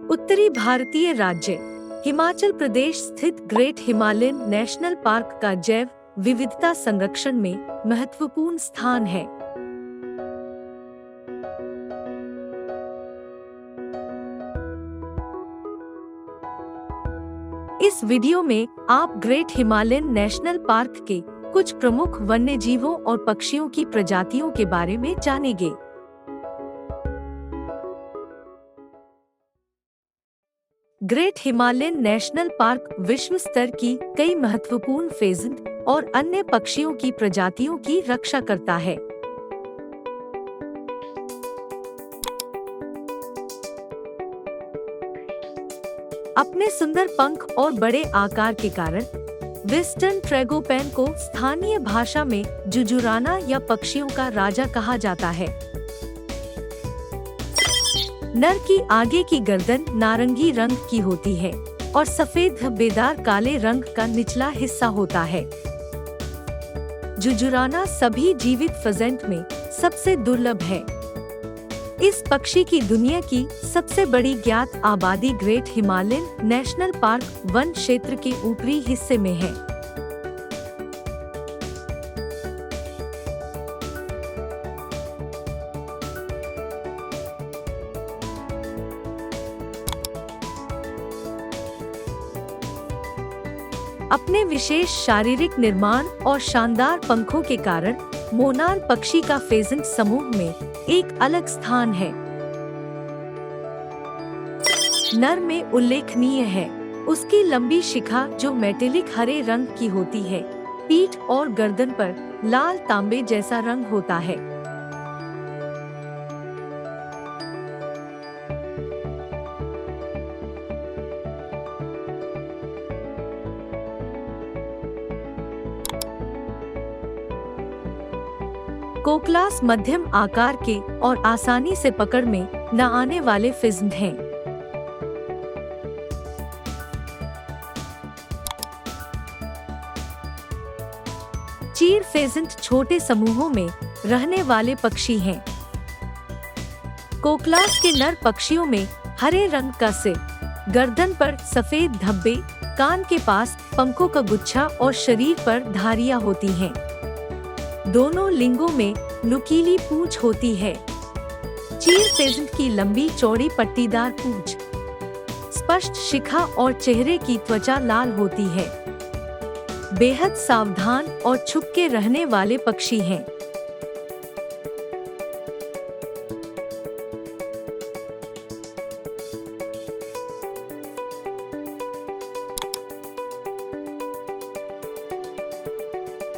उत्तरी भारतीय राज्य हिमाचल प्रदेश स्थित ग्रेट हिमालयन नेशनल पार्क का जैव विविधता संरक्षण में महत्वपूर्ण स्थान है। इस वीडियो में आप ग्रेट हिमालयन नेशनल पार्क के कुछ प्रमुख वन्यजीवों और पक्षियों की प्रजातियों के बारे में जानेंगे। ग्रेट हिमालयन नेशनल पार्क विश्व स्तर की कई महत्वपूर्ण फेजेंट और अन्य पक्षियों की प्रजातियों की रक्षा करता है। अपने सुंदर पंख और बड़े आकार के कारण वेस्टर्न ट्रैगोपैन को स्थानीय भाषा में जुजुराना या पक्षियों का राजा कहा जाता है। नर की आगे की गर्दन नारंगी रंग की होती है और सफेद धब्बेदार काले रंग का निचला हिस्सा होता है। जुजुराना सभी जीवित फेजेंट में सबसे दुर्लभ है। इस पक्षी की दुनिया की सबसे बड़ी ज्ञात आबादी great Himalayan national park one क्षेत्र के ऊपरी हिस्से में है। अपने विशेष शारीरिक निर्माण और शानदार पंखों के कारण मोनाल पक्षी का फेजेंट समूह में एक अलग स्थान है। नर में उल्लेखनीय है उसकी लंबी शिखा जो मेटेलिक हरे रंग की होती है। पीठ और गर्दन पर लाल तांबे जैसा रंग होता है। कोकलास मध्यम आकार के और आसानी से पकड़ में न आने वाले फेजेंट हैं। चीर फेजेंट छोटे समूहों में रहने वाले पक्षी हैं। कोकलास के नर पक्षियों में हरे रंग का सिर, गर्दन पर सफेद धब्बे, कान के पास पंखों का गुच्छा और शरीर पर धारियां होती हैं। दोनों लिंगों में नुकीली पूंछ होती है। चीर फेजेंट की लंबी चौड़ी पट्टीदार पूंछ, स्पष्ट शिखा और चेहरे की त्वचा लाल होती है। बेहद सावधान और छुपके रहने वाले पक्षी हैं।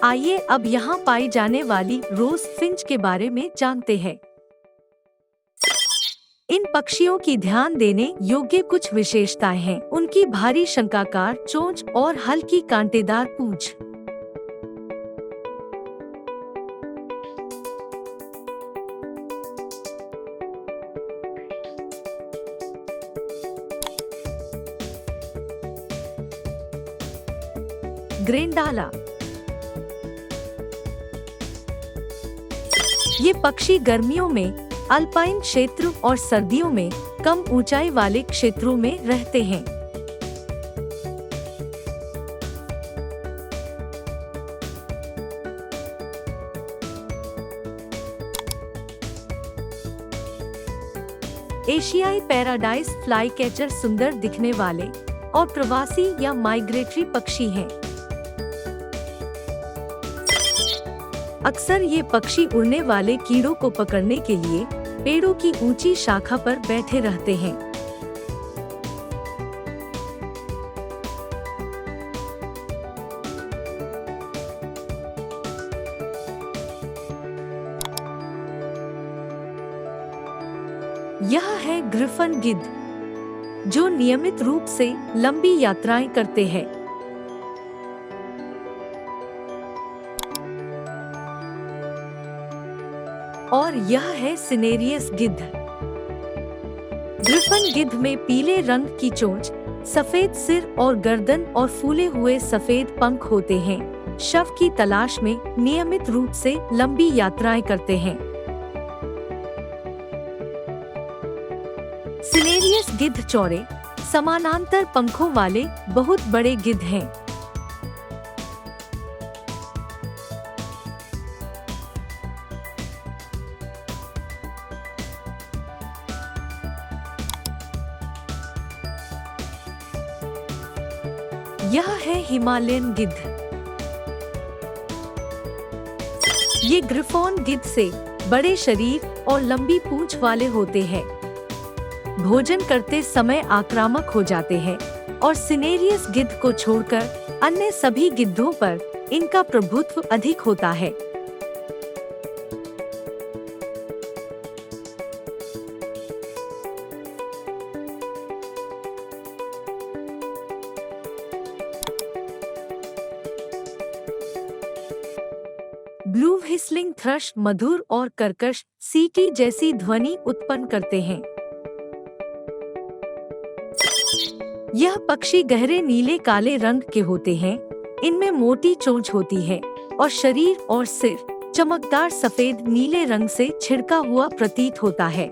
आइए अब यहाँ पाई जाने वाली रोज फिंच के बारे में जानते हैं। इन पक्षियों की ध्यान देने योग्य कुछ विशेषताएं हैं। उनकी भारी शंकाकार चोंच और हल्की कांटेदार पूंछ। ग्रेंडाला, ये पक्षी गर्मियों में अल्पाइन क्षेत्र और सर्दियों में कम ऊंचाई वाले क्षेत्रों में रहते हैं। एशियाई पैराडाइज फ्लाईकैचर सुंदर दिखने वाले और प्रवासी या माइग्रेटरी पक्षी हैं। अक्सर ये पक्षी उड़ने वाले कीड़ों को पकड़ने के लिए पेड़ों की ऊंची शाखा पर बैठे रहते हैं। यह है ग्रिफन गिद्ध, जो नियमित रूप से लंबी यात्राएं करते हैं। और यह है सिनेरियस गिद्ध। ग्रिफन गिद्ध में पीले रंग की चोंच, सफेद सिर और गर्दन और फूले हुए सफेद पंख होते हैं। शव की तलाश में नियमित रूप से लंबी यात्राएं करते हैं। सिनेरियस सिनेरियस गिद्ध चौड़े, समानांतर पंखों वाले बहुत बड़े गिद्ध हैं। यह है हिमालयन गिद्ध। ये ग्रिफॉन गिद्ध से बड़े शरीर और लंबी पूंछ वाले होते हैं। भोजन करते समय आक्रामक हो जाते हैं और सिनेरियस गिद्ध को छोड़कर अन्य सभी गिद्धों पर इनका प्रभुत्व अधिक होता है। ब्लू व्हिस्लिंग थ्रश मधुर और कर्कश सीटी जैसी ध्वनि उत्पन्न करते हैं। यह पक्षी गहरे नीले काले रंग के होते हैं। इनमें मोटी चोंच होती है और शरीर और सिर चमकदार सफेद नीले रंग से छिड़का हुआ प्रतीत होता है।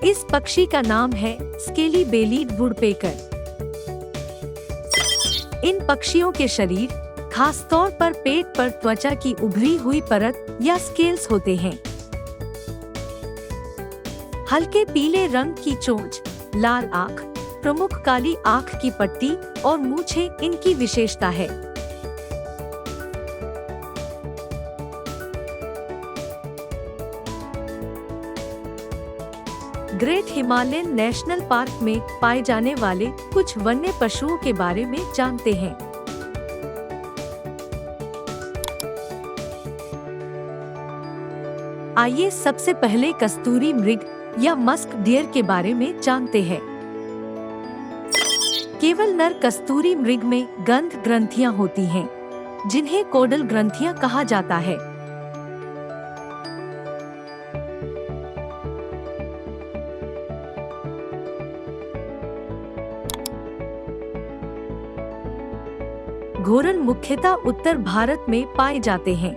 इस पक्षी का नाम है स्केली बेलीड वुडपेकर। इन पक्षियों के शरीर, खास तौर पर पेट पर त्वचा की उभरी हुई परत या स्केल्स होते हैं। हल्के पीले रंग की चोंच, लाल आँख, प्रमुख काली आँख की पट्टी और मूछें इनकी विशेषता है। ग्रेट हिमालयन नेशनल पार्क में पाए जाने वाले कुछ वन्य पशुओं के बारे में जानते हैं। आइए सबसे पहले कस्तूरी मृग या मस्क डियर के बारे में जानते हैं। केवल नर कस्तूरी मृग में गंध ग्रंथियां होती हैं, जिन्हें कोडल ग्रंथियां कहा जाता है। घोरन मुख्यतः उत्तर भारत में पाए जाते हैं।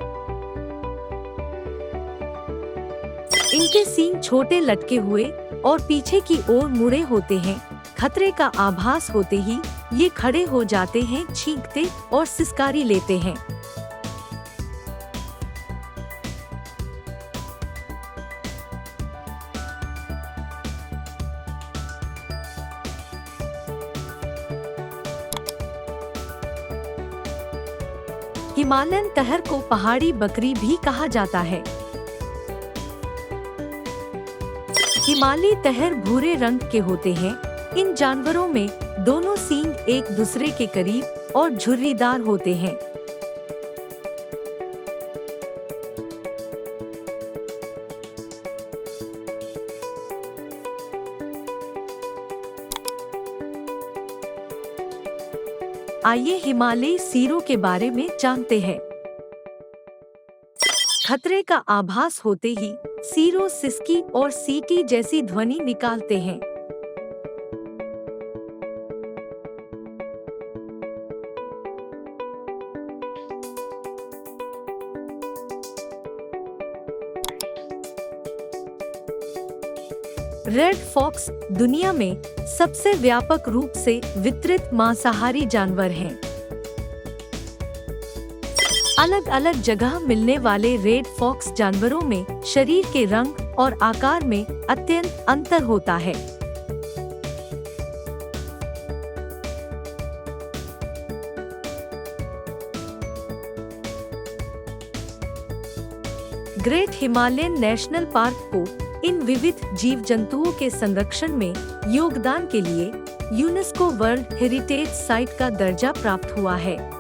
इनके सींग छोटे लटके हुए और पीछे की ओर मुड़े होते हैं। खतरे का आभास होते ही ये खड़े हो जाते हैं, छींकते और सिसकारी लेते हैं। हिमालयन तहर को पहाड़ी बकरी भी कहा जाता है। हिमालयी तहर भूरे रंग के होते हैं। इन जानवरों में दोनों सींग एक दूसरे के करीब और झुर्रीदार होते हैं। आइए हिमालयी सीरों के बारे में जानते हैं। खतरे का आभास होते ही सीरो सिसकी और सीटी जैसी ध्वनि निकालते हैं। रेड फॉक्स दुनिया में सबसे व्यापक रूप से वितरित मांसाहारी जानवर हैं। अलग अलग जगह मिलने वाले रेड फॉक्स जानवरों में शरीर के रंग और आकार में अत्यंत अंतर होता है। ग्रेट हिमालयन नेशनल पार्क को इन विविध जीव जंतुओं के संरक्षण में योगदान के लिए यूनेस्को वर्ल्ड हेरिटेज साइट का दर्जा प्राप्त हुआ है।